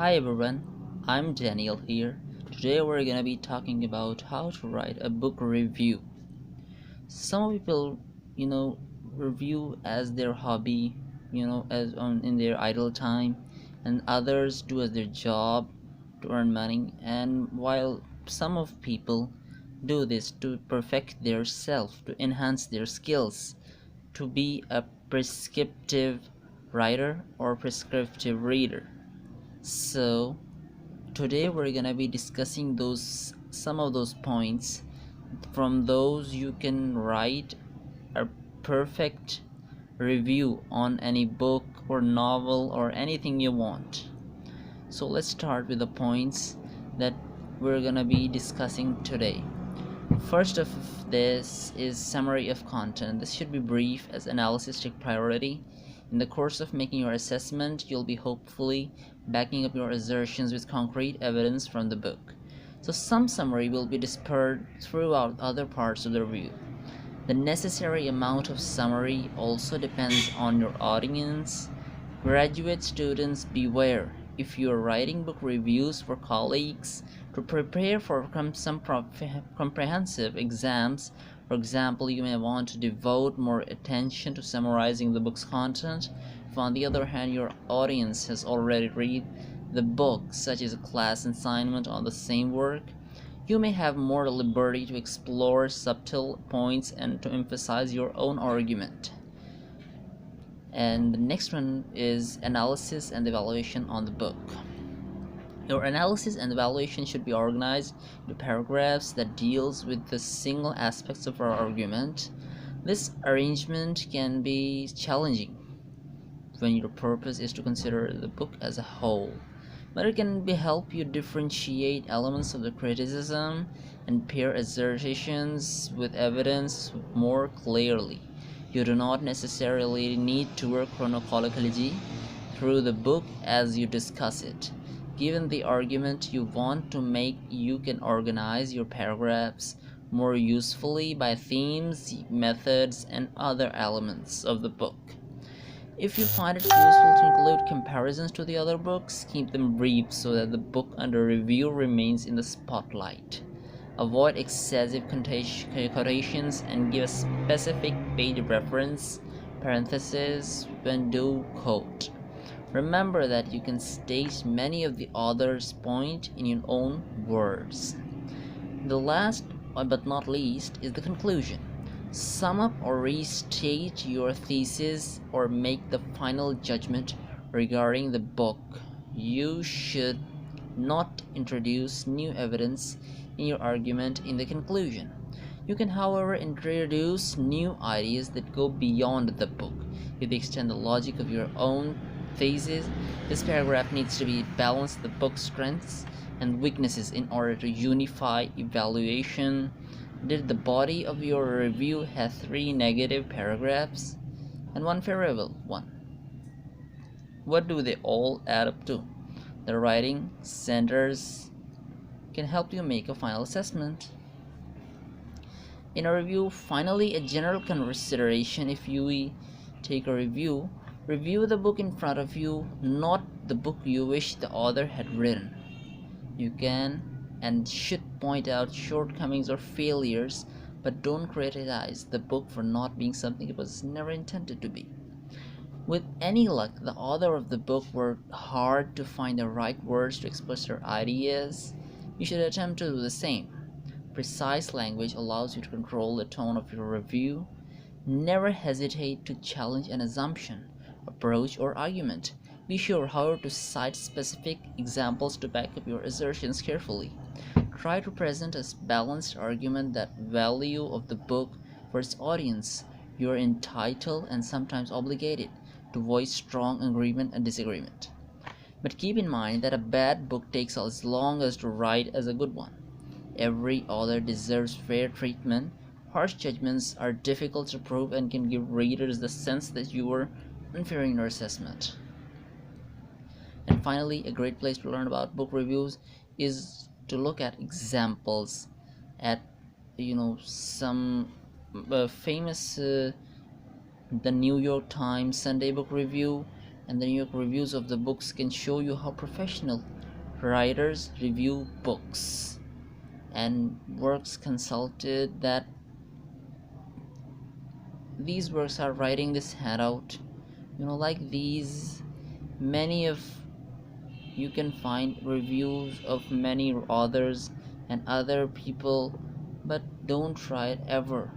Hi everyone, I'm Daniel here. Today we're gonna be talking about how to write a book review. Some people, you know, review as their hobby, as on in their idle time, and others do as their job to earn money. And while some of people do this to perfect their self, to enhance their skills, to be a prescriptive writer or prescriptive reader. So today we're gonna be discussing those some of those points. From those you can write a perfect review on any book or novel or anything you want. So let's start with the points that we're gonna be discussing today. First of this is summary of content. This should be brief as analysis take priority. In the course of making your assessment, you'll be hopefully backing up your assertions with concrete evidence from the book. So some summary will be dispersed throughout other parts of the review. The necessary amount of summary also depends on your audience. Graduate students, beware. If you are writing book reviews for colleagues to prepare for some comprehensive exams, for example, you may want to devote more attention to summarizing the book's content. If, on the other hand, your audience has already read the book, such as a class assignment on the same work, you may have more liberty to explore subtle points and to emphasize your own argument. And the next one is analysis and evaluation on the book. Your analysis and evaluation should be organized into paragraphs that deals with the single aspects of our argument. This arrangement can be challenging when your purpose is to consider the book as a whole, but it can help you differentiate elements of the criticism and pair assertions with evidence more clearly. You do not necessarily need to work chronologically through the book as you discuss it. Given the argument you want to make, you can organize your paragraphs more usefully by themes, methods, and other elements of the book. If you find it useful to include comparisons to the other books, keep them brief so that the book under review remains in the spotlight. Avoid excessive quotations and give a specific page reference parenthesis when do quote. Remember that you can state many of the author's points in your own words. The last but not least is the conclusion. Sum up or restate your thesis or make the final judgment regarding the book. You should not introduce new evidence in your argument in the conclusion. You can, however, introduce new ideas that go beyond the book. If you extend the logic of your own thesis, this paragraph needs to be balance the book's strengths and weaknesses in order to unify evaluation. Did the body of your review have 3 negative paragraphs and 1 favorable one? What do they all add up to? The writing centers can help you make a final assessment. In a review, finally, a general consideration. If you take a review the book in front of you, not the book you wish the author had written. You can and should point out shortcomings or failures, but don't criticize the book for not being something it was never intended to be. With any luck, the author of the book worked hard to find the right words to express their ideas. You should attempt to do the same. Precise language allows you to control the tone of your review. Never hesitate to challenge an assumption, approach, or argument. Be sure, however, to cite specific examples to back up your assertions carefully. Try to present a balanced argument that value of the book for its audience. You are entitled and sometimes obligated to voice strong agreement and disagreement. But keep in mind that a bad book takes as long as to write as a good one. Every author deserves fair treatment. Harsh judgments are difficult to prove and can give readers the sense that you were unfair in your assessment. And finally, a great place to learn about book reviews is to look at examples at some famous the New York Times Sunday Book Review and the New York reviews of the books can show you how professional writers review books and works consulted, that these works are writing this handout, like these. Many of you can find reviews of many authors and other people, but don't try it ever.